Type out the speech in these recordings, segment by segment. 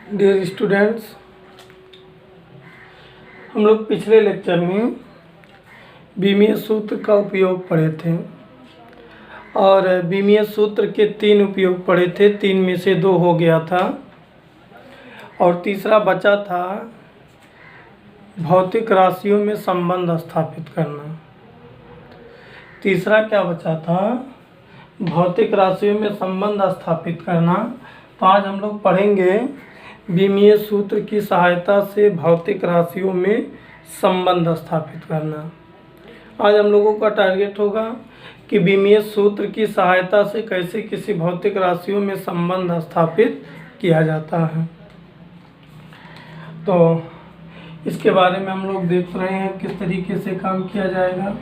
Dear students, हम लोग पिछले लेक्चर में बीमीय सूत्र का उपयोग पढ़े थे और बीमीय सूत्र के 3 उपयोग पढ़े थे। 3 में से 2 हो गया था और तीसरा बचा था भौतिक राशियों में संबंध स्थापित करना। तीसरा क्या बचा था? भौतिक राशियों में संबंध स्थापित करना। तो आज हम लोग पढ़ेंगे बीमीय सूत्र की सहायता से भौतिक राशियों में संबंध स्थापित करना। आज हम लोगों का टारगेट होगा कि बीमीय सूत्र की सहायता से कैसे किसी भौतिक राशियों में संबंध स्थापित किया जाता है। तो इसके बारे में हम लोग देख रहे हैं किस तरीके से काम किया जाएगा।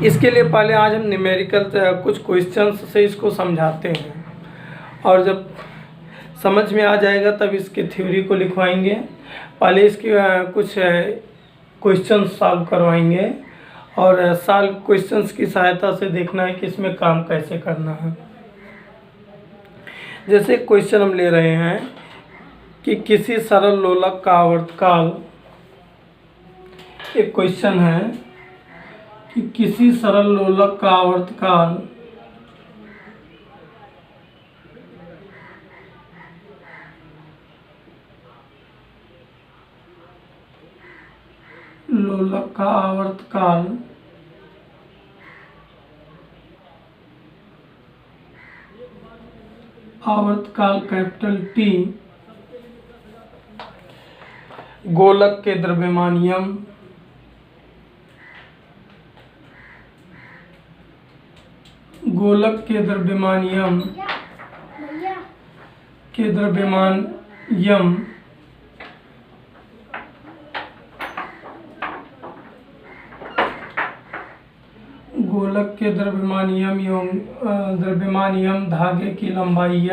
इसके लिए पहले आज हम न्यूमेरिकल कुछ क्वेश्चंस से इसको समझाते हैं और जब समझ में आ जाएगा तब इसके थ्योरी को लिखवाएंगे। पहले इसके कुछ क्वेश्चंस सॉल्व करवाएंगे और सॉल्व क्वेश्चंस की सहायता से देखना है कि इसमें काम कैसे करना है। जैसे क्वेश्चन हम ले रहे हैं कि किसी सरल लोलक का आवर्तकाल, एक क्वेश्चन है कि किसी सरल लोलक का आवर्तकाल आवर्तकाल कैपिटल टी गोलक के द्रव्यमानियम एवं द्रव्यमानियम धागे की लंबाई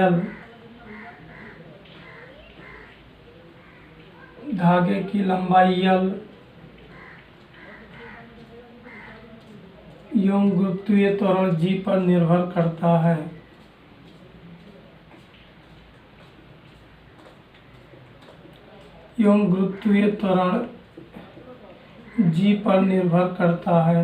L एवं गुरुत्वीय त्वरण G पर निर्भर करता है।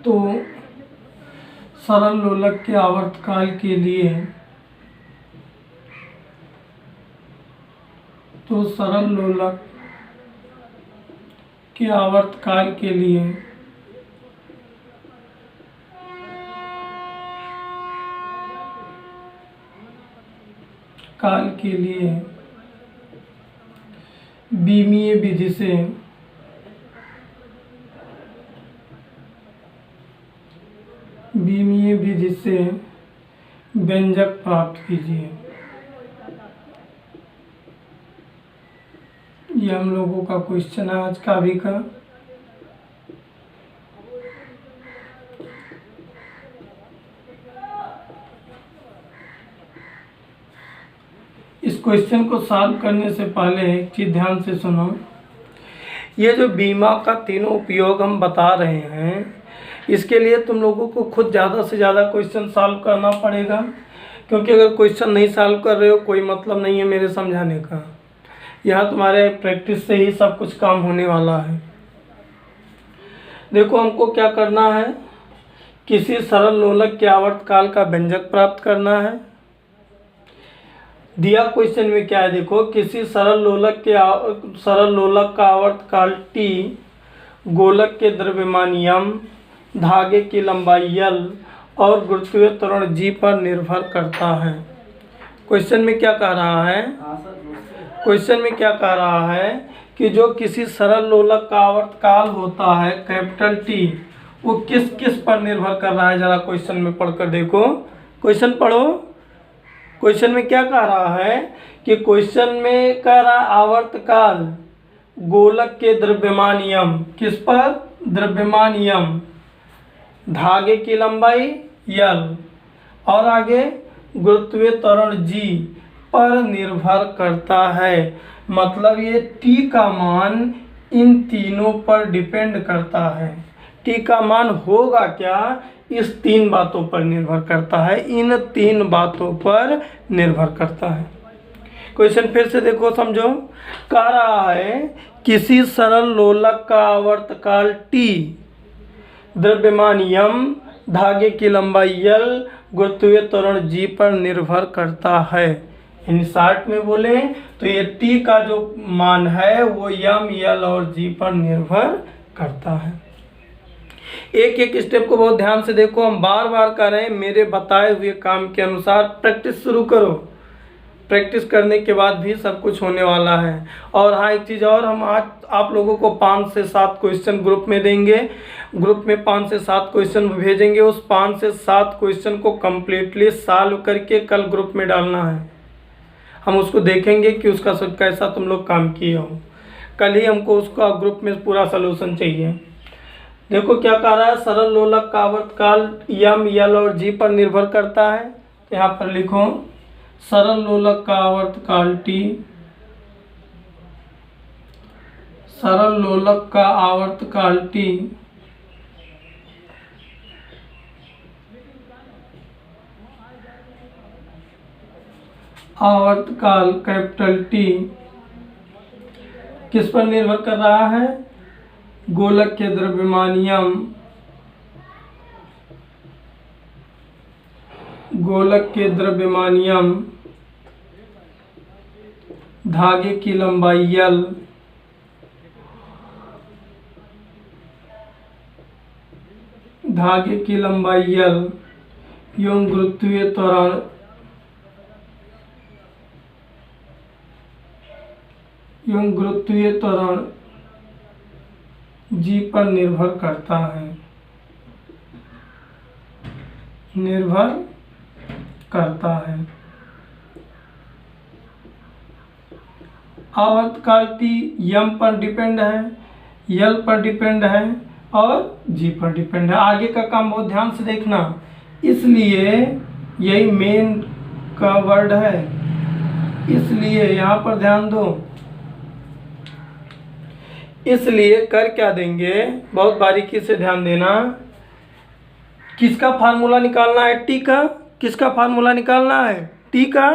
तो सरल लोलक के आवर्तकाल के लिए बीमीय विधि से व्यंजक प्राप्त कीजिए। ये हम लोगों का क्वेश्चन है आज का भी का। इस क्वेश्चन को सॉल्व करने से पहले एक चीज ध्यान से सुनो। ये जो बीमा का तीनों उपयोग हम बता रहे हैं, इसके लिए तुम लोगों को खुद ज़्यादा से ज़्यादा क्वेश्चन सॉल्व करना पड़ेगा, क्योंकि अगर क्वेश्चन नहीं सॉल्व कर रहे हो कोई मतलब नहीं है मेरे समझाने का। यहाँ तुम्हारे प्रैक्टिस से ही सब कुछ काम होने वाला है। देखो, हमको क्या करना है, किसी सरल लोलक के आवर्तकाल का व्यंजक प्राप्त करना है। दिया क्वेश्चन में क्या है, देखो, किसी सरल लोलक का आवर्तकाल T गोलक के द्रव्यमानियम धागे की लंबाई L और गुरुत्वीय त्वरण G पर निर्भर करता है। क्वेश्चन में क्या कह रहा है कि जो किसी सरल लोलक का आवर्तकाल होता है कैपिटल T, वो किस किस पर निर्भर कर रहा है। जरा क्वेश्चन में पढ़कर देखो, क्वेश्चन पढ़ो। क्वेश्चन में क्या कह रहा है कि क्वेश्चन में कह रहा है आवर्तकाल गोलक के द्रव्यमानियम, किस पर? द्रव्यमानियम धागे की लंबाई L और आगे गुरुत्वीय त्वरण G पर निर्भर करता है। मतलब ये T का मान इन तीनों पर डिपेंड करता है। टी का मान होगा क्या, इस तीन बातों पर निर्भर करता है, इन तीन बातों पर निर्भर करता है। क्वेश्चन फिर से देखो, समझो। कह रहा है किसी सरल लोलक का आवर्तकाल T, द्रव्यमान m, धागे की लंबाई L, गुरुत्वीय त्वरण G पर निर्भर करता है। इन शॉर्ट में बोले तो ये T का जो मान है वो m, L और G पर निर्भर करता है। एक एक स्टेप को बहुत ध्यान से देखो, हम बार बार कह रहे हैं मेरे बताए हुए काम के अनुसार प्रैक्टिस शुरू करो। प्रैक्टिस करने के बाद भी सब कुछ होने वाला है। और हाँ, एक चीज़ और, हम आज आप लोगों को 5 से 7 क्वेश्चन ग्रुप में देंगे। ग्रुप में 5 से 7 क्वेश्चन भेजेंगे। उस 5 से 7 क्वेश्चन को कम्प्लीटली सॉल्व करके कल ग्रुप में डालना है। हम उसको देखेंगे कि उसका कैसा तुम लोग काम किए हो। कल ही हमको उसका ग्रुप में पूरा सलूशन चाहिए। देखो क्या कह रहा है, सरल लोलक का आवर्तकाल m, L और G पर निर्भर करता है। तो यहाँ पर लिखो सरल लोलक का आवर्तकाल T, सरल लोलक का आवर्तकाल T आवर्तकाल कैपिटल T किस पर निर्भर कर रहा है, गोलक के द्रव्यमान m, गोलक के द्रव्यमान m, धागे की लंबाई L, धागे की लंबाई L एवं गुरुत्वीय त्वरण G पर निर्भर करता है, निर्भर करता है। आवर्तकाल T m पर डिपेंड है, L पर डिपेंड है और G पर डिपेंड है। आगे का काम बहुत ध्यान से देखना, इसलिए यही मेन का वर्ड है, इसलिए यहाँ पर ध्यान दो। इसलिए कर क्या देंगे, बहुत बारीकी से ध्यान देना। किसका फार्मूला निकालना है, T का। किसका फार्मूला निकालना है, T का।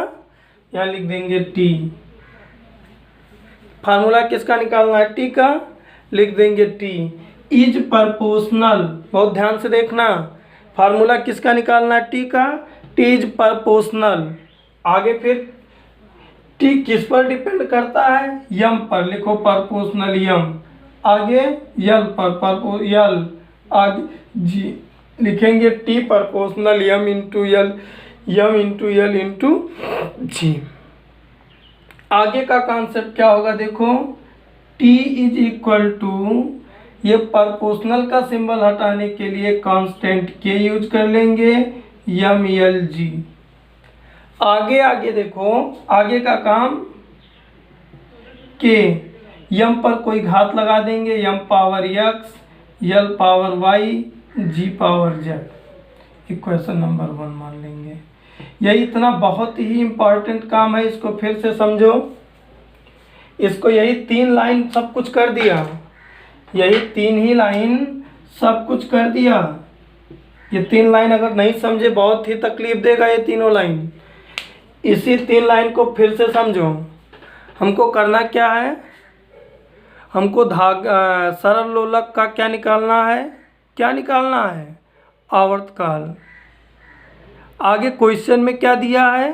यहाँ लिख देंगे T। फार्मूला किसका निकालना है, T का, लिख देंगे T इज प्रोपोर्शनल। बहुत ध्यान से देखना, फार्मूला किसका निकालना है, T का। T is proportional. आगे फिर T किस पर डिपेंड करता है, m पर, लिखो प्रोपोर्शनल m। आगे L पर, L। आगे G लिखेंगे T proportional m into L, m into L into G। आगे का कॉन्सेप्ट क्या होगा, देखो T इज इक्वल टू, ये प्रोपोर्शनल का सिंबल हटाने के लिए कांस्टेंट K यूज कर लेंगे, m L G। आगे देखो, आगे का काम K, m पर कोई घात लगा देंगे, m power x, L power y, G power z। Equation number 1 मान लेंगे। यही इतना बहुत ही इम्पोर्टेंट काम है, इसको फिर से समझो। इसको यही 3 लाइन सब कुछ कर दिया, यही 3 ही लाइन सब कुछ कर दिया। ये 3 लाइन अगर नहीं समझे बहुत ही तकलीफ देगा ये तीनों लाइन। इसी 3 लाइन को फिर से समझो। हमको करना क्या है, हमको सरल लोलक का क्या निकालना है, क्या निकालना है, आवर्तकाल। आगे क्वेश्चन में क्या दिया है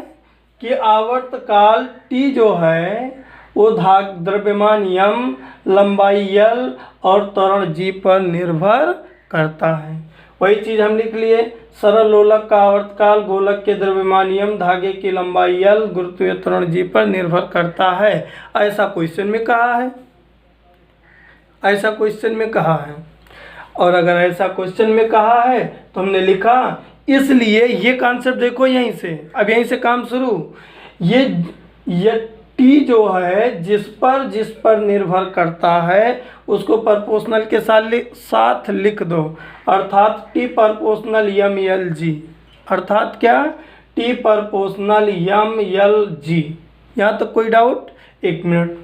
कि आवर्तकाल T जो है वो द्रव्यमान m, लंबाई L और त्वरण G पर निर्भर करता है। वही चीज़ हम लिख लिए, सरल लोलक का आवर्तकाल गोलक के द्रव्यमान m, धागे की लंबाई L, गुरुत्वीय त्वरण G पर निर्भर करता है। ऐसा क्वेश्चन में कहा है, ऐसा क्वेश्चन में कहा है। और अगर ऐसा क्वेश्चन में कहा है तो हमने लिखा, इसलिए ये कॉन्सेप्ट देखो यहीं से, अब यहीं से काम शुरू। ये T जो है जिस पर निर्भर करता है उसको प्रोपोर्शनल के साथ लिख दो, अर्थात T proportional m L G। अर्थात क्या, T proportional m L G। यहाँ तक कोई डाउट, 1 मिनट।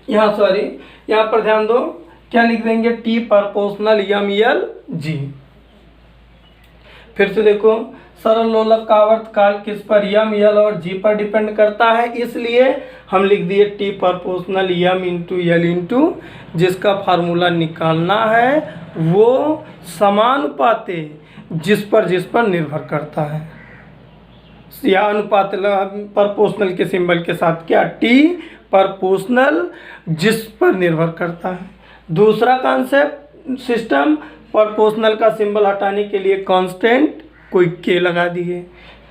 यहाँ सॉरी यहाँ पर ध्यान दो, क्या लिख देंगे, टी प्रोपोर्शनल यम यल जी। फिर से देखो, सरल लोलक का आवर्तकाल किस पर, यम यल और जी पर डिपेंड करता है, इसलिए हम लिख दिए T proportional M into L into, जिसका फार्मूला निकालना है वो समानुपाती जिस पर निर्भर करता है, या अनुपात प्रोपोर्शनल के सिंबल के साथ क्या, टी प्रोपोर्शनल जिस पर निर्भर करता है। दूसरा कॉन्सेप्ट सिस्टम, प्रोपोर्शनल का सिंबल हटाने के लिए कांस्टेंट कोई के लगा दिए।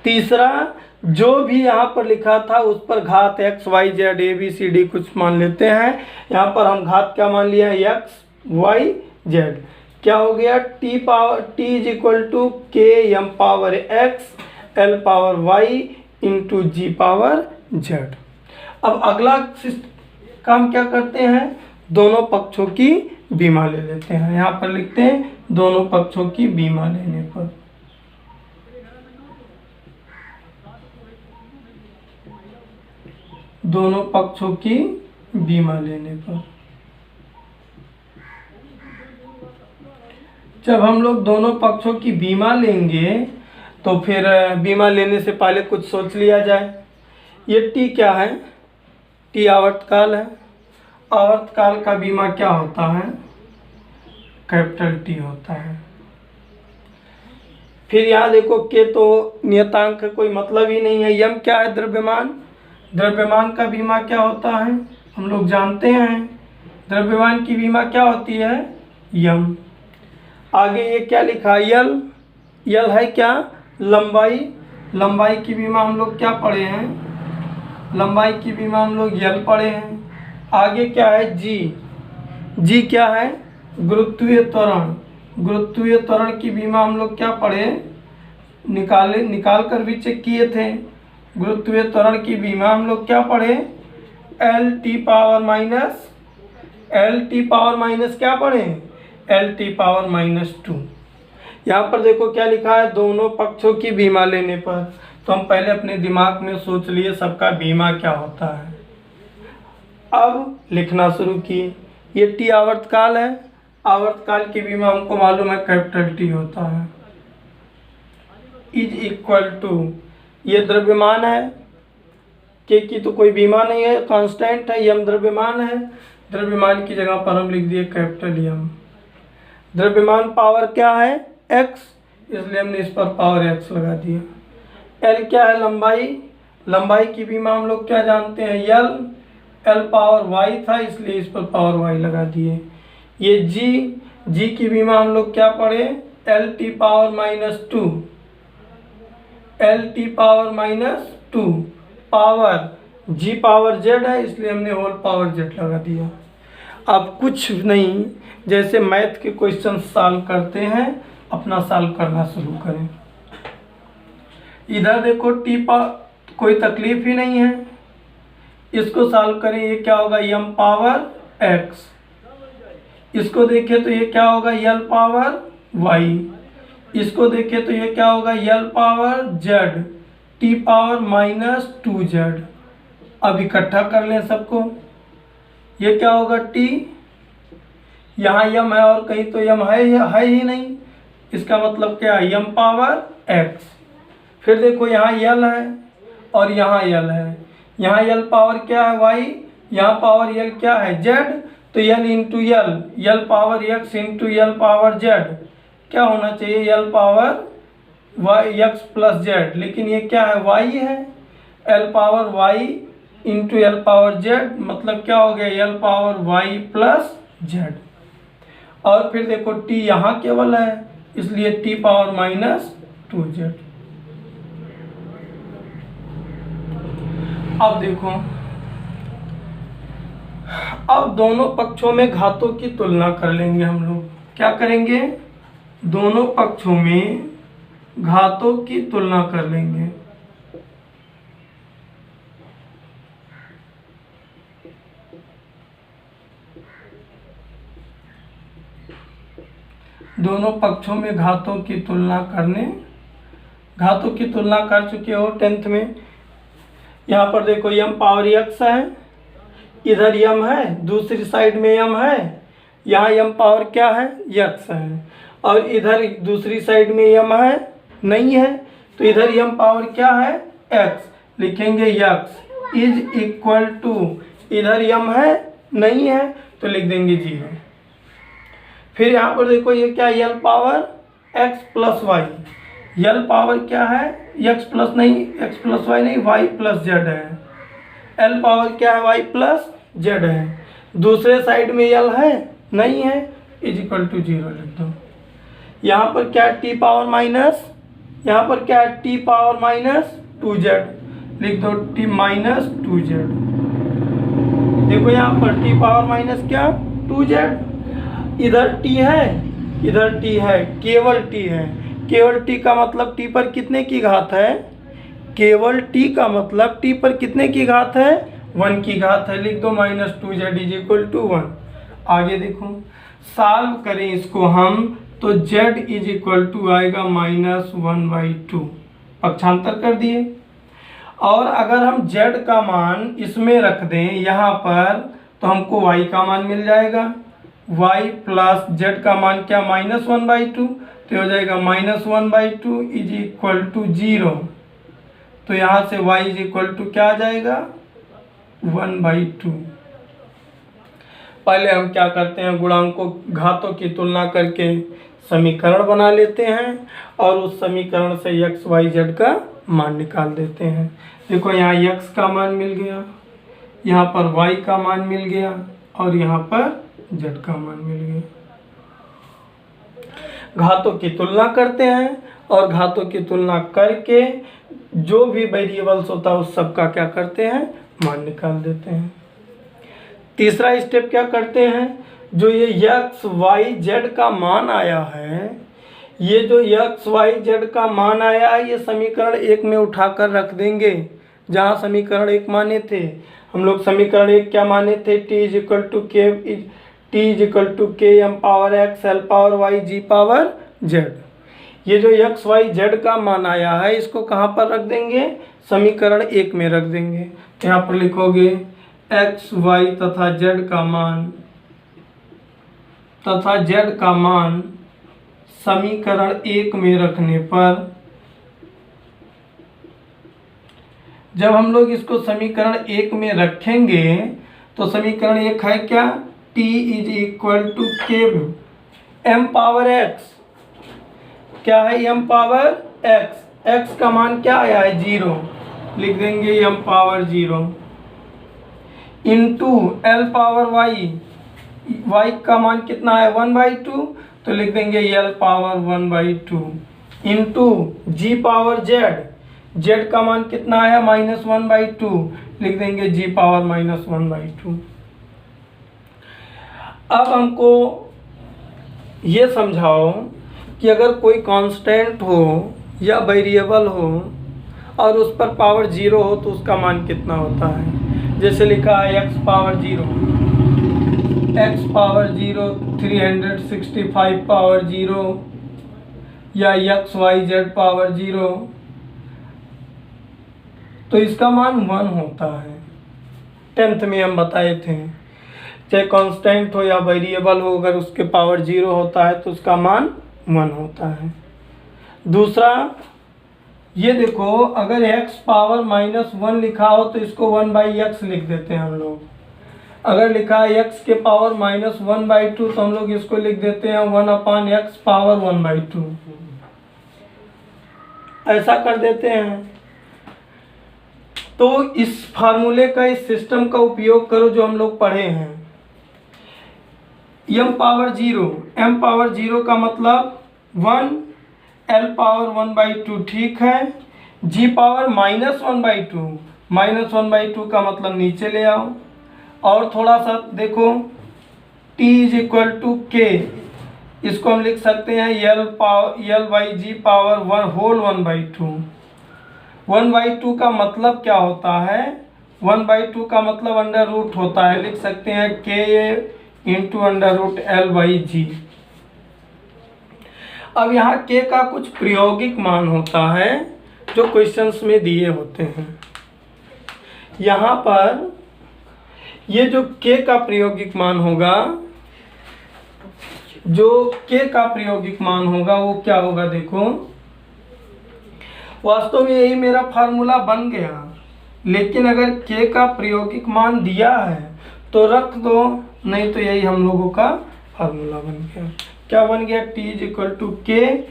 तीसरा, जो भी यहाँ पर लिखा था उस पर घात x y z a b c d कुछ मान लेते हैं, यहाँ पर हम घात क्या मान लिया, एक्स वाई जेड। क्या हो गया, T is equal to K M power X L power Y into G power Z. अब अगला काम क्या करते हैं, दोनों पक्षों की बीमा ले लेते हैं। यहाँ पर लिखते हैं दोनों पक्षों की बीमा लेने पर, दोनों पक्षों की बीमा लेने पर, जब हम लोग दोनों पक्षों की बीमा लेंगे तो फिर बीमा लेने से पहले कुछ सोच लिया जाए। ये टी क्या है, टी आवर्तकाल है, आवर्तकाल का बीमा क्या होता है, कैपिटल टी होता है। फिर यहाँ देखो के तो नियतांक का कोई मतलब ही नहीं है, यम क्या है, द्रव्यमान, द्रव्यमान का बीमा क्या होता है हम लोग जानते हैं, द्रव्यमान की बीमा क्या होती है, यम। आगे ये क्या लिखा, यल, यल है क्या, लंबाई, लंबाई की बीमा हम लोग क्या पढ़े हैं, लंबाई की बीमा हम लोग यल पढ़े हैं। आगे क्या है, जी, जी क्या है, गुरुत्वीय त्वरण, गुरुत्वीय त्वरण की बीमा हम लोग क्या पढ़े, निकाल कर भी चेक किए थे। गुरुत्वीय त्वरण की बीमा हम लोग क्या पढ़े, L T power minus, L T power minus क्या पढ़े, एल टी पावर माइनस 2। यहाँ पर देखो क्या लिखा है, दोनों पक्षों की बीमा लेने पर, तो हम पहले अपने दिमाग में सोच लिए सबका बीमा क्या होता है। अब लिखना शुरू किए, ये टी आवर्तकाल है, आवर्तकाल की बीमा हमको मालूम है कैपिटल टी होता है, इज इक्वल टू, ये द्रव्यमान है, के की तो कोई बीमा नहीं है, कांस्टेंट है, यम द्रव्यमान है, द्रव्यमान की जगह पर हम लिख दिए कैपिटल यम। द्रव्यमान पावर क्या है, एक्स, इसलिए हमने इस पर पावर एक्स लगा दिया। एल क्या है, लंबाई, लंबाई की बीमा हम लोग क्या जानते हैं, यल, एल पावर वाई था इसलिए इस पर पावर वाई लगा दिए। ये जी, जी की बीमा हम लोग क्या पढ़े, L T power minus 2, L T power minus 2, power G power Z है इसलिए हमने होल पावर जेड लगा दिया। अब कुछ नहीं, जैसे मैथ के क्वेश्चन सॉल्व करते हैं अपना सॉल्व करना शुरू करें। इधर देखो टी कोई तकलीफ ही नहीं है, इसको सॉल्व करें, ये क्या होगा, यम पावर एक्स, इसको देखें तो ये क्या होगा, यल पावर वाई, इसको देखें तो ये क्या होगा, L power Z, T power minus 2z। अब इकट्ठा कर लें सबको, ये क्या होगा, टी, यहाँ यम है और कहीं तो यम है ही नहीं, इसका मतलब क्या है, यम पावर एक्स। फिर देखो यहाँ यल है और यहाँ यल है, यहाँ यल पावर क्या है, वाई, यहाँ पावर यल क्या है, जेड, तो L into L, L power X into L power Z क्या होना चाहिए, L power Y X plus Z, लेकिन ये क्या है, वाई है, L power Y into L power Z, मतलब क्या हो गया, L power Y plus Z. और फिर देखो टी यहाँ केवल है इसलिए टी पावर माइनस 2z। अब देखो, अब दोनों पक्षों में घातों की तुलना कर लेंगे हम लोग, क्या करेंगे, दोनों पक्षों में घातों की तुलना कर लेंगे। दोनों पक्षों में घातों की तुलना करने, घातों की तुलना कर चुके हो 10th में। यहाँ पर देखो यम पावर एक्स है, इधर यम है, दूसरी साइड में यम है, यहाँ यम पावर क्या है, यक्स है, और इधर दूसरी साइड में यम है, नहीं है, तो इधर यम पावर क्या है, एक्स। लिखेंगे यक्स इज इक्वल टू, इधर यम है, नहीं है, तो लिख देंगे 0। फिर यहाँ पर देखो ये क्या, यल पावर एक्स प्लस वाई, यल पावर क्या है, एक्स प्लस वाई नहीं, वाई प्लस जेड है, एल पावर क्या है, वाई प्लस जेड है, दूसरे साइड में यल है, नहीं है, इज इक्वल टू 0 लिख दो। यहाँ पर क्या टी पावर माइनस, यहाँ पर क्या टी पावर माइनस 2z, लिख दो टी माइनस 2z। देखो यहाँ पर टी पावर माइनस क्या 2z, इधर t है, इधर t है, केवल t है, केवल t का मतलब t पर कितने की घात है, केवल t का मतलब t पर कितने की घात है, 1 की घात है, लिख दो minus 2z is equal to 1। आगे देखो सॉल्व करें इसको हम, तो z इज इक्वल टू आएगा -1/2, पक्षांतर कर दिए। और अगर हम z का मान इसमें रख दें यहाँ पर, तो हमको y का मान मिल जाएगा, y प्लस z का मान क्या -1/2, तो हो जाएगा -1/2 इज इक्वल टू 0। तो यहाँ से y इज इक्वल टू क्या आ जाएगा 1/2। पहले हम क्या करते हैं, गुणांकों घातों की तुलना करके समीकरण बना लेते हैं और उस समीकरण से x y z का मान निकाल देते हैं। देखो यहाँ x का मान मिल गया, यहाँ पर y का मान मिल गया और यहाँ पर z का मान मिल गया। घातों की तुलना करते हैं और घातों की तुलना करके जो भी वेरिएबल्स होता है उस सब का क्या करते हैं, मान निकाल देते हैं। तीसरा स्टेप क्या करते हैं, जो ये x y z का मान आया है, ये जो x y z का मान आया है, ये समीकरण 1 में उठाकर रख देंगे जहाँ समीकरण 1 माने थे। हम लोग समीकरण 1 क्या माने थे, t is equal to K M power X L power Y G power Z. ये जो x y z का मान आया है इसको कहाँ पर रख देंगे, समीकरण 1 में रख देंगे। यहाँ पर लिखोगे x y तथा z का मान समीकरण 1 में रखने पर, जब हम लोग इसको समीकरण 1 में रखेंगे तो समीकरण 1 है क्या, t is equal to K M power x, क्या है m पावर x, x का मान क्या आया है 0, लिख देंगे m power 0 into l power y, y का मान कितना है 1/2, तो लिख देंगे l power 1/2 into g power z, z का मान कितना है -1/2, लिख देंगे g पावर -1/2। अब हमको ये समझाओ कि अगर कोई कांस्टेंट हो या वेरिएबल हो और उस पर पावर 0 हो तो उसका मान कितना होता है। जैसे लिखा है x पावर 0, 365 पावर 0 या x y z पावर 0, तो इसका मान 1 होता है। 10th में हम बताए थे, चाहे कांस्टेंट हो या वेरिएबल हो, अगर उसके पावर 0 होता है तो उसका मान 1 होता है। दूसरा ये देखो, अगर x पावर -1 लिखा हो तो इसको 1/x लिख देते हैं हम लोग। अगर लिखा है x के पावर -1/2 तो हम लोग इसको लिख देते हैं 1/x पावर 1/2, ऐसा कर देते हैं। तो इस फार्मूले का, इस सिस्टम का उपयोग करो जो हम लोग पढ़े हैं। m पावर 0 का मतलब 1, l पावर 1/2 ठीक है, g पावर -1/2 का मतलब नीचे ले आओ। और थोड़ा सा देखो, t इज इक्वल टू के, इसको हम लिख सकते हैं l बाई जी पावर 1/2। 1/2 का मतलब क्या होता है, 1/2 का मतलब अंडर रूट होता है, लिख सकते हैं k इंटू √l/g। अब यहाँ k का कुछ प्रायोगिक मान होता है जो क्वेश्चंस में दिए होते हैं। यहाँ पर ये जो k का प्रायोगिक मान होगा, जो k का प्रायोगिक मान होगा वो क्या होगा, देखो वास्तव में यही मेरा फार्मूला बन गया, लेकिन अगर k का प्रायोगिक मान दिया है तो रख दो, नहीं तो यही हम लोगों का फार्मूला बन गया। क्या बन गया, t = k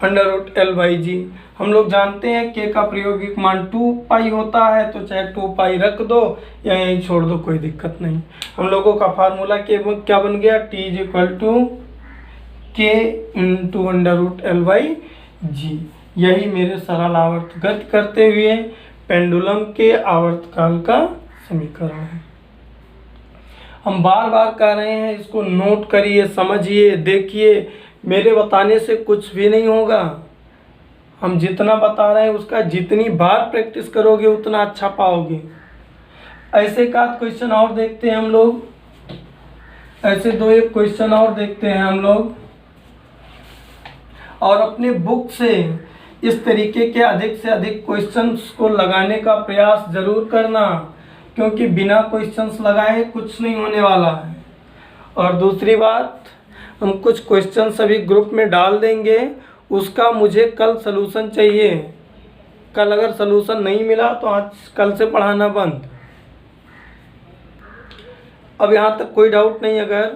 √L/g। हम लोग जानते हैं k का प्रायोगिक मान 2 पाई होता है, तो चाहे 2 पाई रख दो या यहीं छोड़ दो, कोई दिक्कत नहीं। हम लोगों का फार्मूला क्या बन गया, t = k √L/g। यही मेरे सरल आवर्त गति करते हुए पेंडुलम के आवर्तकाल का समीकरण है। हम बार बार कह रहे हैं, इसको नोट करिए, समझिए, देखिए, मेरे बताने से कुछ भी नहीं होगा। हम जितना बता रहे हैं उसका जितनी बार प्रैक्टिस करोगे उतना अच्छा पाओगे। ऐसे का क्वेश्चन और देखते हैं हम लोग, ऐसे 2-1 क्वेश्चन और देखते हैं हम लोग, और अपने बुक से इस तरीके के अधिक से अधिक क्वेश्चंस को लगाने का प्रयास जरूर करना, क्योंकि बिना क्वेश्चंस लगाए कुछ नहीं होने वाला है। और दूसरी बात, हम कुछ क्वेश्चन सभी ग्रुप में डाल देंगे, उसका मुझे कल सलूशन चाहिए। कल अगर सलूशन नहीं मिला तो आज कल से पढ़ाना बंद। अब यहाँ तक कोई डाउट नहीं अगर,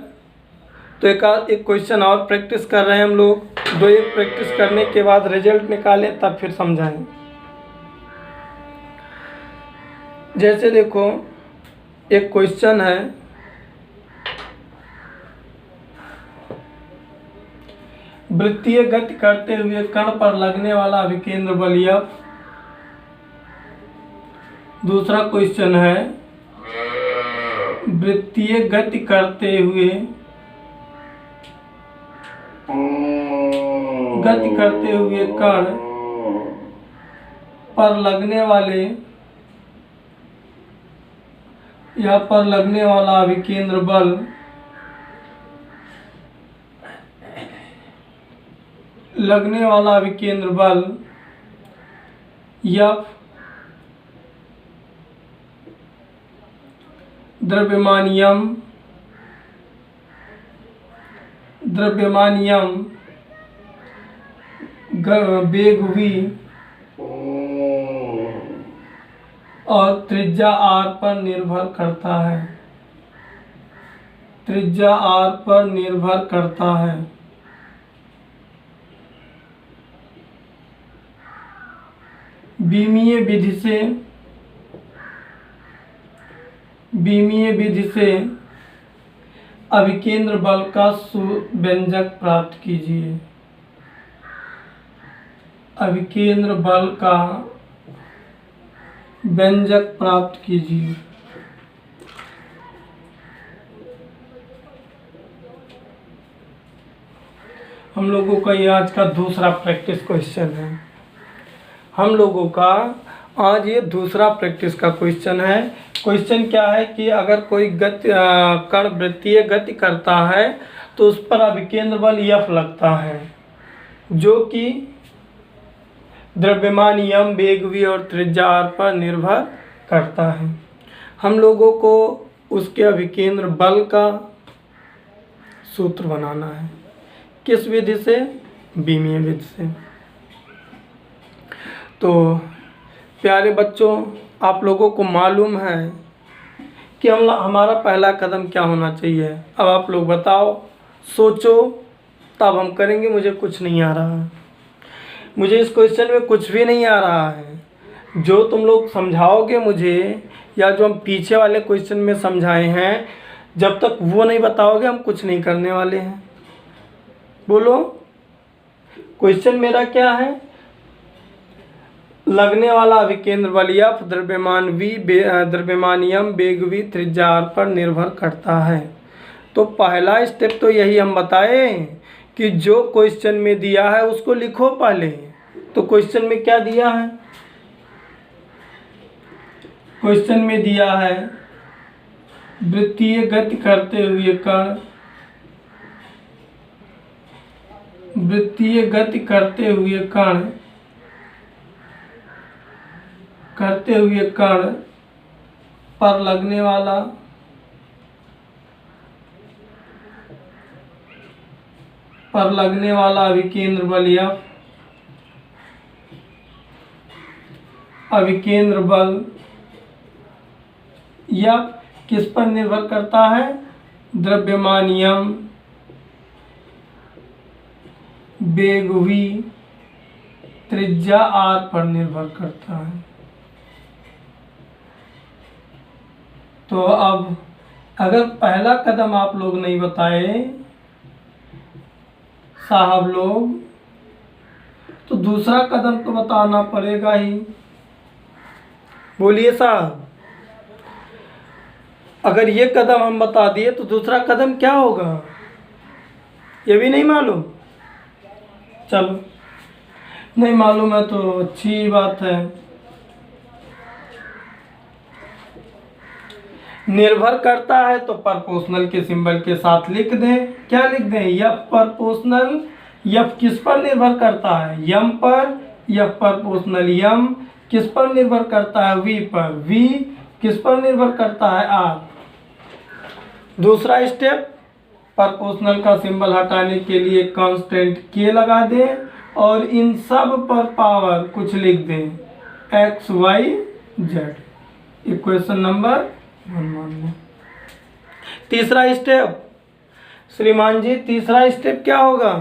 तो एक क्वेश्चन और प्रैक्टिस कर रहे हैं हम लोग। 2-1 प्रैक्टिस करने के बाद रिजल्ट निकालें, तब फिर समझाएं। जैसे देखो एक क्वेश्चन है, वृत्तीय गति करते हुए कण पर लगने वाला अभिकेंद्र बल F। दूसरा क्वेश्चन है, वृत्तीय गति करते हुए कण पर लगने वाले या पर लगने वाला अभिकेंद्र बल F द्रव्यमान m वेग v और त्रिज्या r पर निर्भर करता है। बीमीय विधि से अभिकेंद्र बल का व्यंजक प्राप्त कीजिए। अभिकेंद्र बल का व्यंजक प्राप्त कीजिए। हम लोगों का ये आज का दूसरा प्रैक्टिस क्वेश्चन है। क्वेश्चन है। क्वेश्चन क्या है कि अगर कोई कण वृत्तीय गति करता है तो उस पर अभिकेंद्र बल F लगता है, जो कि द्रव्यमान m, वेग v और त्रिज्या r पर निर्भर करता है। हम लोगों को उसके अभिकेंद्र बल का सूत्र बनाना है। किस विधि से? बीमीय विधि से। तो प्यारे बच्चों, आप लोगों को मालूम है कि हमारा पहला कदम क्या होना चाहिए। अब आप लोग बताओ, सोचो, तब हम करेंगे। मुझे कुछ नहीं आ रहा है, मुझे इस क्वेश्चन में कुछ भी नहीं आ रहा है। जो तुम लोग समझाओगे मुझे, या जो हम पीछे वाले क्वेश्चन में समझाए हैं, जब तक वो नहीं बताओगे हम कुछ नहीं करने वाले हैं। बोलो, क्वेश्चन मेरा क्या है? लगने वाला अभिकेंद्र बल F द्रव्यमान m, वेग v, त्रिज्या r पर निर्भर करता है। तो पहला स्टेप तो यही हम बताए कि जो क्वेश्चन में दिया है उसको लिखो पहले। तो क्वेश्चन में क्या दिया है? क्वेश्चन में दिया है वृत्तीय गति करते हुए कण पर लगने वाला पर लगने वाला अभिकेंद्र बल F, अभिकेंद्र बल F किस पर निर्भर करता है? द्रव्यमान m, वेग v, त्रिज्या r पर निर्भर करता है। तो अब अगर पहला कदम आप लोग नहीं बताए साहब लोग, तो दूसरा कदम तो बताना पड़ेगा ही। बोलिए साहब, अगर ये कदम हम बता दिए तो दूसरा कदम क्या होगा, ये भी नहीं मालूम? चलो, नहीं मालूम है तो अच्छी बात है। निर्भर करता है तो प्रोपोर्शनल के सिंबल के साथ लिख दें। क्या लिख दें? F proportional. F किस पर निर्भर करता है? m पर। F प्रोपोर्शनल m किस पर निर्भर करता है? v पर। v किस पर निर्भर करता है? r। दूसरा स्टेप, प्रोपोर्शनल का सिंबल हटाने के लिए कांस्टेंट k लगा दें और इन सब पर पावर कुछ लिख दें, x y z। Equation number 1 मान लें। तीसरा स्टेप श्रीमान जी, तीसरा स्टेप क्या होगा?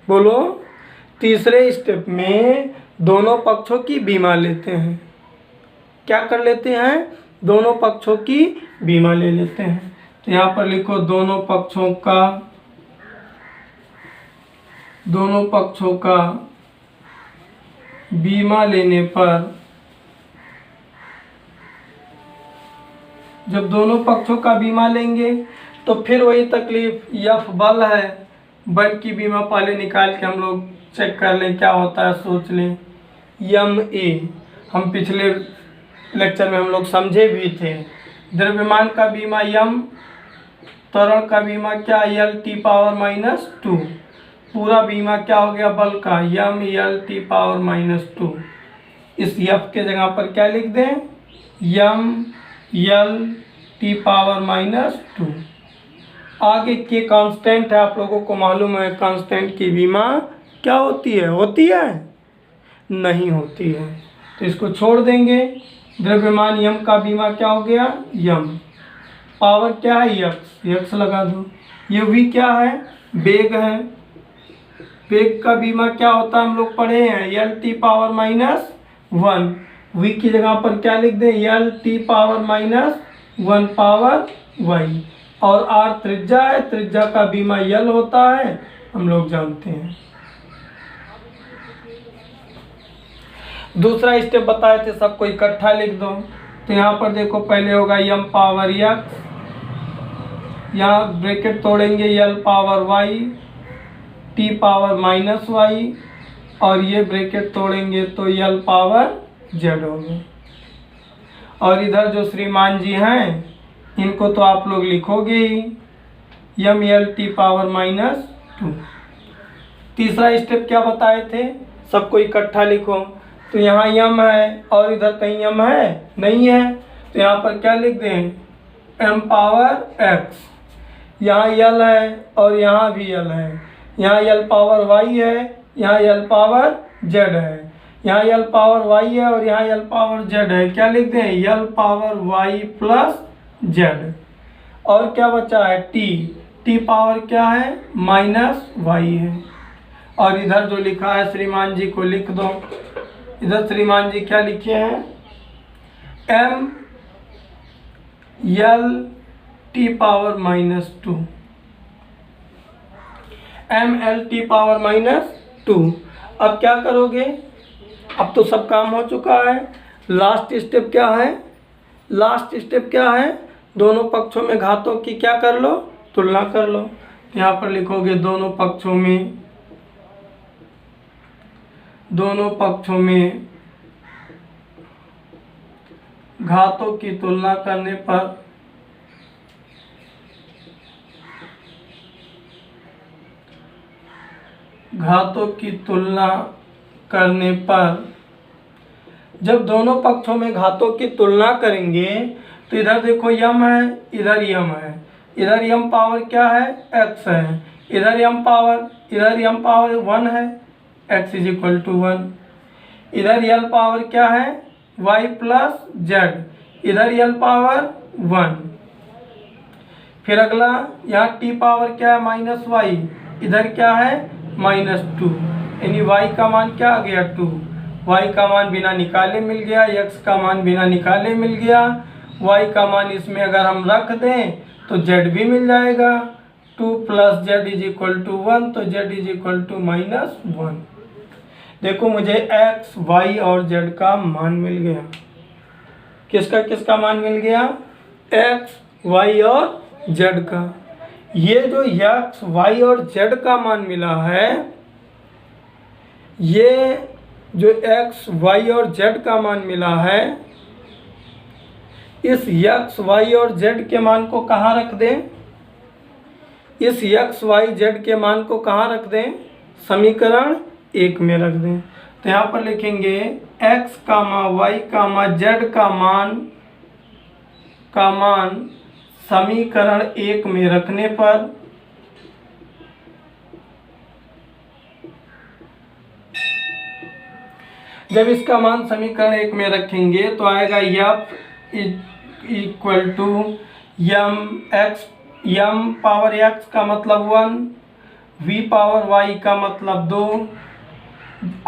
बोलो। तीसरे स्टेप में दोनों पक्षों की बीमा लेते हैं। क्या कर लेते हैं? दोनों पक्षों की बीमा ले लेते हैं। तो यहाँ पर लिखो दोनों पक्षों का बीमा लेने पर, जब दोनों पक्षों का बीमा लेंगे तो फिर वही तकलीफ, F बल है, बल की बीमा पहले निकाल के हम लोग चेक कर लें क्या होता है, सोच लें। ma हम पिछले लेक्चर में हम लोग समझे भी थे। द्रव्यमान का बीमा m, त्वरण का बीमा क्या, L(T⁻²). पूरा बीमा क्या हो गया? बल का m L(T⁻²). इस F के जगह पर क्या लिख दें? m L(T⁻²). आगे के कांस्टेंट है, आप लोगों को मालूम है कांस्टेंट की बीमा क्या होती है? होती है? नहीं होती है, तो इसको छोड़ देंगे। द्रव्यमान m का बीमा क्या हो गया? m। पावर क्या है? x लगा दो। ये v क्या है? वेग है। वेग का बीमा क्या होता है? हम लोग पढ़े हैं L(T⁻1). v की जगह पर क्या लिख दें? L(T⁻1) power y। और r त्रिज्या है, त्रिज्या का बीमा L होता है, हम लोग जानते हैं। दूसरा स्टेप बताए थे, सबको इकट्ठा लिख दो। तो यहाँ पर देखो, पहले होगा m पावर x, यहाँ ब्रैकेट तोड़ेंगे L power y, t power -y, और ये ब्रैकेट तोड़ेंगे तो L पावर z होगा। और इधर जो श्रीमान जी हैं इनको तो आप लोग लिखोगे ही, m L(T⁻²). तीसरा स्टेप क्या बताए थे? सबको इकट्ठा लिखो। तो यहाँ m है और इधर कहीं m है? नहीं है, तो यहाँ पर क्या लिख दें? m power x। यहाँ L है और यहाँ भी L है, यहाँ L पावर y है, यहाँ L पावर z है, यहाँ L पावर y है और यहाँ L पावर z है। क्या लिख दें? L power y plus z। और क्या बचा है? t। t पावर क्या है? -y है। और इधर जो लिखा है श्रीमान जी को लिख दो। इधर श्रीमान जी क्या लिखे हैं? m L(T⁻²). m L(T⁻²). अब क्या करोगे? अब तो सब काम हो चुका है। लास्ट स्टेप क्या है? लास्ट स्टेप क्या है? दोनों पक्षों में घातों की क्या कर लो? तुलना कर लो। यहाँ पर लिखोगे दोनों पक्षों में घातों की तुलना करने पर जब दोनों पक्षों में घातों की तुलना करेंगे तो इधर देखो m है, इधर m है, इधर m पावर क्या है? x है, इधर m पावर 1 है, x इज इक्वल टू 1। इधर l पावर क्या है, y प्लस जेड, इधर l पावर 1। फिर अगला यहाँ t पावर क्या है, माइनस वाई, इधर क्या है माइनस 2, यानी y का मान क्या आ गया 2। y का मान बिना निकाले मिल गया, x का मान बिना निकाले मिल गया, y का मान इसमें अगर हम रख दें तो z भी मिल जाएगा। 2 plus z is equal to 1, तो z is equal to minus 1। देखो मुझे x, y और z का मान मिल गया। किसका मान मिल गया, x, y और z का। ये जो x, y और z का मान मिला है, ये जो x, y और z का मान मिला है, इस x, y और z के मान को कहाँ रख दें, इस x, y, z के मान को कहाँ रख दें, समीकरण 1 में रख दें। तो यहाँ पर लिखेंगे x, y, z का मान समीकरण 1 में रखने पर जब इसका मान समीकरण 1 में रखेंगे तो आएगा f equal to m power x का मतलब 1, v पावर y का मतलब 2,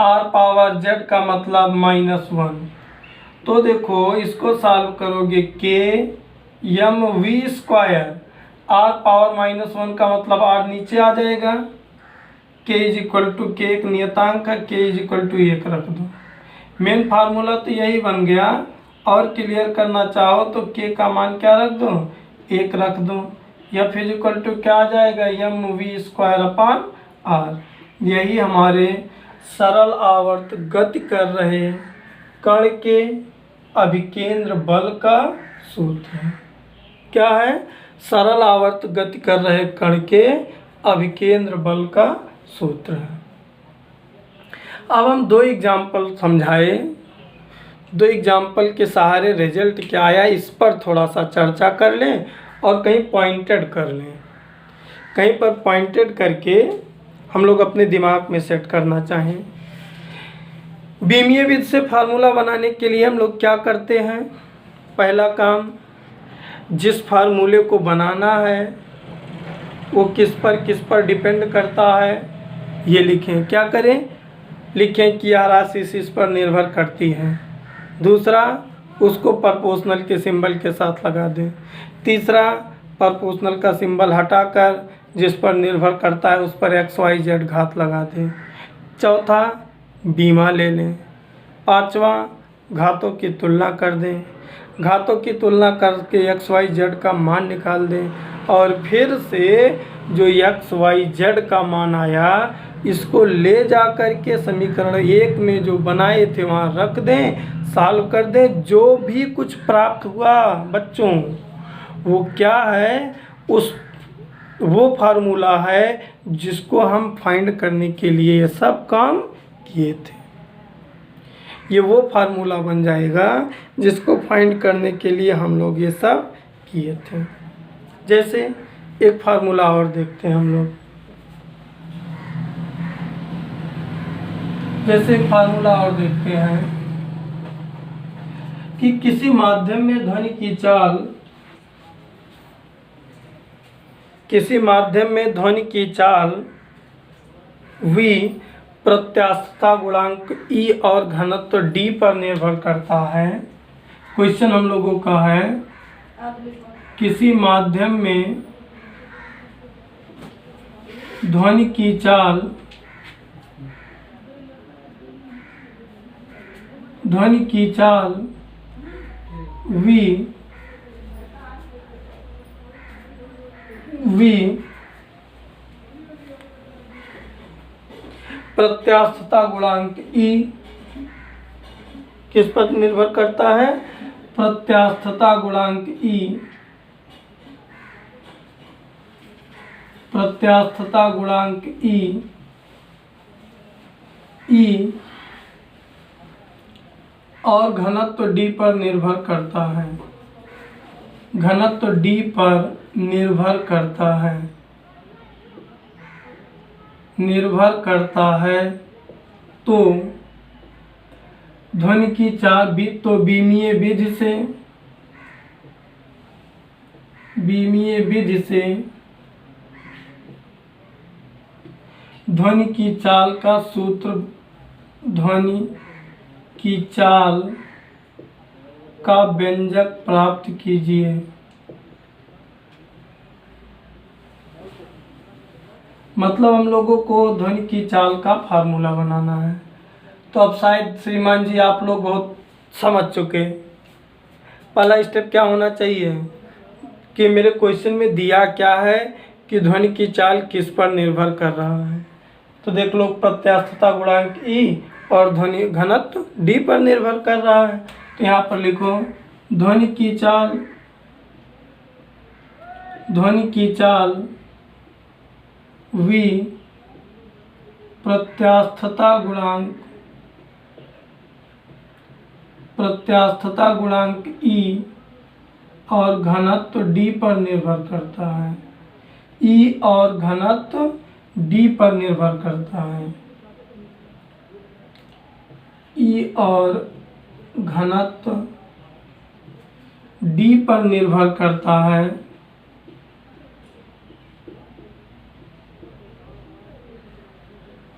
r पावर z का मतलब माइनस 1। तो देखो इसको सॉल्व करोगे k m v square, r power minus 1 का मतलब r नीचे आ जाएगा, k is equal to k एक नियतांक है, k इज इक्वल टू 1 रख दो। मेन फार्मूला तो यही बन गया। और क्लियर करना चाहो तो k का मान क्या रख दो, 1 रख दो। f इज इक्वल टू क्या आ जाएगा, m v square upon r। यही हमारे सरल आवर्त गति कर रहे कण के अभिकेंद्र बल का सूत्र है। क्या है, सरल आवर्त गति कर रहे कण के अभिकेंद्र बल का सूत्र है। अब हम 2 एग्जाम्पल समझाए, 2 एग्जाम्पल के सहारे रिजल्ट क्या आया इस पर थोड़ा सा चर्चा कर लें और कहीं पॉइंटेड कर लें। कहीं पर पॉइंटेड करके हम लोग अपने दिमाग में सेट करना चाहें। बीमीय विधि से फार्मूला बनाने के लिए हम लोग क्या करते हैं, पहला काम, जिस फार्मूले को बनाना है वो किस पर डिपेंड करता है ये लिखें। क्या करें, लिखें कि यह राशि इस पर निर्भर करती है। दूसरा, उसको प्रोपोर्शनल के सिंबल के साथ लगा दें। तीसरा, प्रोपोर्शनल का सिंबल हटाकर जिस पर निर्भर करता है उस पर x, y, z घात लगा दें। चौथा, बीमा ले लें। पांचवा, घातों की तुलना कर दें। घातों की तुलना करके x, y, z का मान निकाल दें और फिर से जो x, y, z का मान आया इसको ले जा कर के समीकरण 1 में जो बनाए थे वहाँ रख दें, सॉल्व कर दें। जो भी कुछ प्राप्त हुआ बच्चों वो क्या है, वो फार्मूला है जिसको हम फाइंड करने के लिए ये सब काम किए थे। ये वो फार्मूला बन जाएगा जिसको फाइंड करने के लिए हम लोग ये सब किए थे। जैसे एक फार्मूला और देखते हैं हम लोग। जैसे एक फार्मूला और देखते हैं कि किसी माध्यम में ध्वनि की चाल, किसी माध्यम में ध्वनि की चाल v प्रत्यास्थता गुणांक E और घनत्व D पर निर्भर करता है। क्वेश्चन हम लोगों का है, किसी माध्यम में ध्वनि की चाल v प्रत्यास्थता गुणांक E किस पर निर्भर करता है, प्रत्यास्थता गुणांक E, प्रत्यास्थता गुणांक E और घनत्व D पर निर्भर करता है। घनत्व D पर निर्भर करता है। निर्भर करता है तो ध्वनि की चाल तो बीमीय विधि से ध्वनि की चाल का सूत्र, ध्वनि की चाल का व्यंजक प्राप्त कीजिए। मतलब हम लोगों को ध्वनि की चाल का फार्मूला बनाना है। तो अब शायद श्रीमान जी आप लोग बहुत समझ चुके। पहला स्टेप क्या होना चाहिए कि मेरे क्वेश्चन में दिया क्या है कि ध्वनि की चाल किस पर निर्भर कर रहा है। तो देख लो, प्रत्यास्थता गुणांक ई और ध्वनि घनत्व डी पर निर्भर कर रहा है। तो यहाँ पर लिखो ध्वनि की चाल वी प्रत्यास्थता गुणांक ई और घनत्व डी पर निर्भर करता है। ई और घनत्व डी पर निर्भर करता है। ई और घनत्व डी पर निर्भर करता है।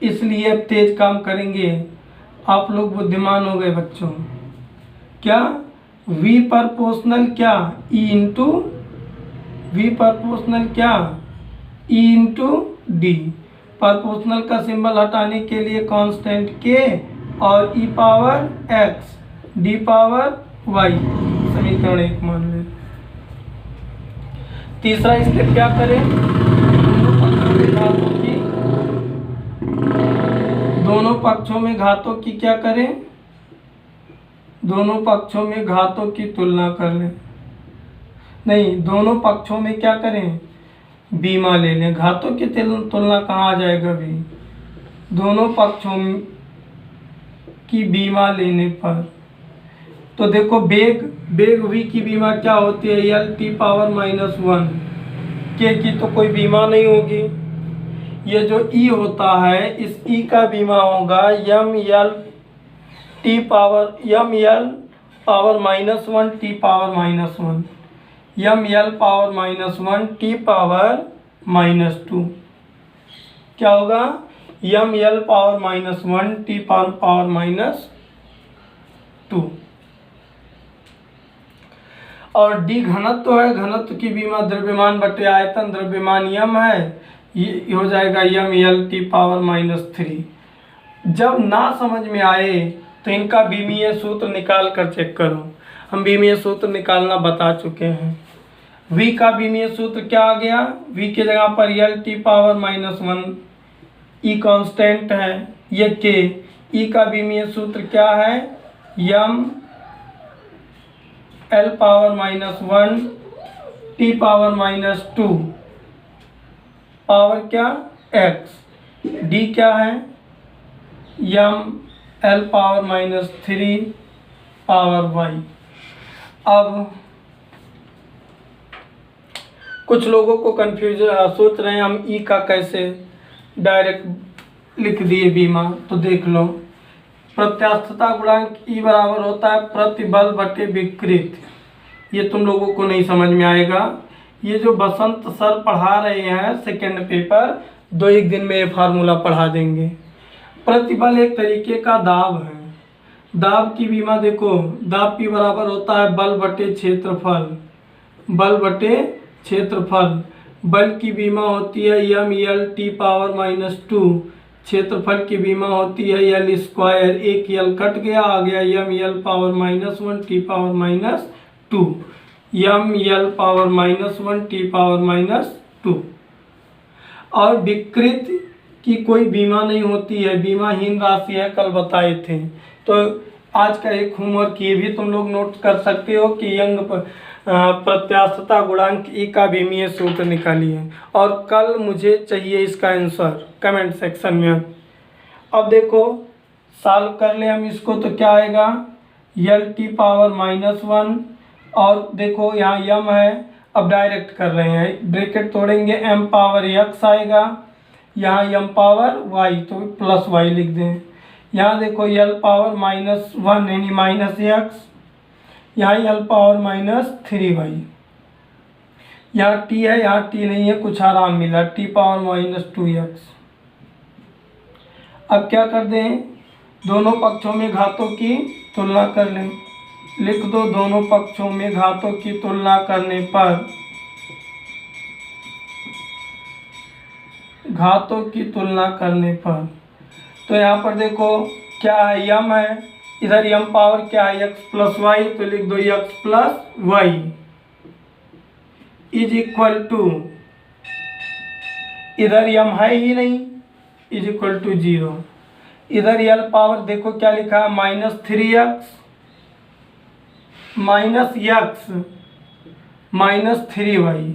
इसलिए अब तेज काम करेंगे। आप लोग बुद्धिमान हो गए बच्चों। क्या V प्रोपोर्शनल क्या E इंटू V प्रोपोर्शनल क्या E इंटू डी। प्रोपोर्शनल का सिंबल हटाने के लिए कांस्टेंट K और E power X D power Y समीकरण 1 मान लें। तीसरा स्टेप क्या करें, दोनों पक्षों में घातों की क्या करें, दोनों पक्षों में घातों की तुलना कर लें। नहीं, दोनों पक्षों में क्या करें, बीमा ले लें। घातों की तुलना कहाँ आ जाएगा भी, दोनों पक्षों की बीमा लेने पर। तो देखो बेग v की बीमा क्या होती है, l t पावर -1। k की तो कोई बीमा नहीं होगी। ये जो e होता है, इस e का बीमा होगा ml power -1 t power -1, ml power -1 t power -2। क्या होगा, ml पावर -1 t पावर -2। और डी घनत्व है, घनत्व की बीमा द्रव्यमान बटे आयतन, द्रव्यमान यम है, ये हो जाएगा ml t पावर -3। जब ना समझ में आए तो इनका बीमीय सूत्र निकाल कर चेक करो। हम बीमीय सूत्र निकालना बता चुके हैं। v का बीमीय सूत्र क्या आ गया, v की जगह पर l t power -1, e constant है, ये k। e का बीमीय सूत्र क्या है, m l power -1 t power -2 power क्या x। d क्या है, m l power -3 power y। अब कुछ लोगों को कंफ्यूजन, सोच रहे हैं हम ई का कैसे डायरेक्ट लिख दिए बीमा। तो देख लो, प्रत्यास्थता गुणांक ई बराबर होता है प्रतिबल बटे विकृत। ये तुम लोगों को नहीं समझ में आएगा। ये जो बसंत सर पढ़ा रहे हैं सेकेंड पेपर, 2-1 दिन में ये फार्मूला पढ़ा देंगे। प्रतिबल एक तरीके का दाब है। दाब की बीमा देखो, दाब P बराबर होता है बल बटे क्षेत्रफल, बल बटे क्षेत्रफल। बल की बीमा होती है ml t पावर -2, क्षेत्रफल की बीमा होती है l स्क्वायर। एक l कट गया, आ गया ml power -1 t power -2, ml power -1 t power -2। और विकृत की कोई बीमा नहीं होती है, बीमाहीन राशि है, कल बताए थे। तो आज का एक होमवर्क ये भी तुम लोग नोट कर सकते हो कि यंग प्रत्यास्थता गुणांक ई का बीमीय सूत्र निकालिए, और कल मुझे चाहिए इसका आंसर कमेंट सेक्शन में। अब देखो सॉल्व कर ले हम इसको, तो क्या आएगा, l t पावर -1, और देखो यहाँ यम है। अब डायरेक्ट कर रहे हैं, ब्रैकेट तोड़ेंगे, m पावर x आएगा, यहाँ m पावर y तो प्लस y लिख दें। यहाँ देखो l पावर -1 यानी -x, यहाँ l पावर -3y। यहाँ t है, यहाँ t नहीं है, कुछ आराम मिला, t पावर -2x। अब क्या कर दें, दोनों पक्षों में घातों की तुलना कर लें। लिख दो, दोनों पक्षों में घातों की तुलना करने पर, घातों की तुलना करने पर, तो यहाँ पर देखो क्या है, m है, इधर m पावर क्या है, x प्लस वाई, तो लिख दो x plus y is equal to, इधर m है ही नहीं, इज इक्वल टू 0। इधर l पावर देखो क्या लिखा है, -3x -3y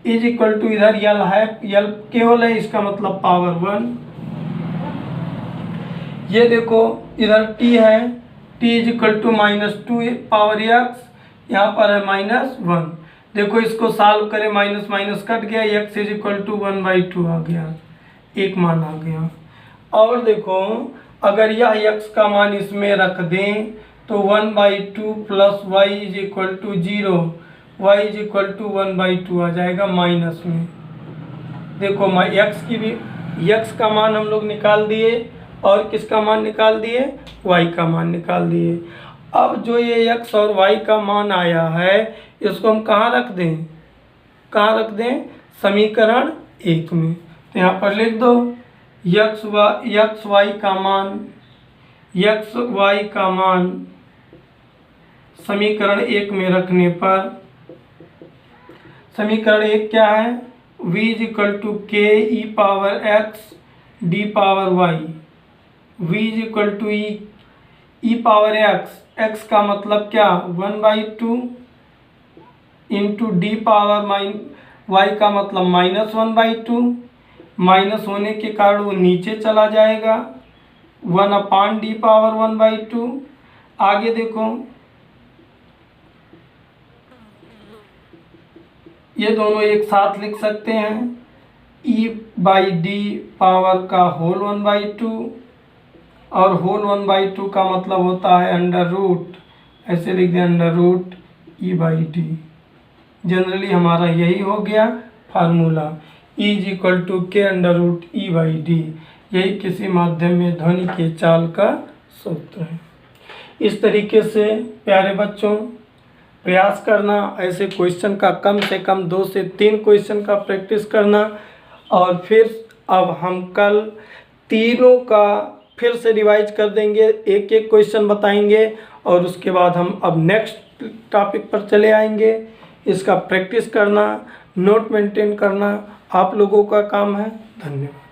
is equal to, इधर l है, l केवल है, इसका मतलब पावर 1। ये देखो इधर t है, t is equal to -2 power x, यहाँ पर है -1। देखो इसको सॉल्व करें, माइनस माइनस कट गया, x इज इक्वल टू 1/2 आ गया, एक मान आ गया। और देखो अगर यह x का मान इसमें रख दें तो 1/2 plus y is equal to 0, y is equal to 1/2 आ जाएगा माइनस में। देखो x का मान हम लोग निकाल दिए और किसका मान निकाल दिए, y का मान निकाल दिए। अब जो ये x और y का मान आया है इसको हम कहाँ रख दें, कहाँ रख दें, समीकरण 1 में। तो यहाँ पर लिख दो x y का मान समीकरण 1 में रखने पर, समीकरण 1 क्या है, v is equal to k e power x d power y, v is equal to e power x का मतलब क्या 1/2 इंटू डी पावर y का मतलब -1/2, माइनस होने के कारण वो नीचे चला जाएगा, 1/d पावर 1/2। आगे देखो ये दोनों एक साथ लिख सकते हैं, e/d पावर का होल 1/2 और होल 1/2 का मतलब होता है अंडर रूट, ऐसे लिख दें अंडर रूट e/d। जनरली हमारा यही हो गया formula, e is equal to के अंडर रूट e/d। यही किसी माध्यम में ध्वनि के चाल का सूत्र है। इस तरीके से प्यारे बच्चों प्रयास करना, ऐसे क्वेश्चन का कम से कम 2 से 3 क्वेश्चन का प्रैक्टिस करना। और फिर अब हम कल तीनों का फिर से रिवाइज कर देंगे, एक एक क्वेश्चन बताएंगे और उसके बाद हम अब नेक्स्ट टॉपिक पर चले आएंगे। इसका प्रैक्टिस करना, नोट मेंटेन करना आप लोगों का काम है। धन्यवाद।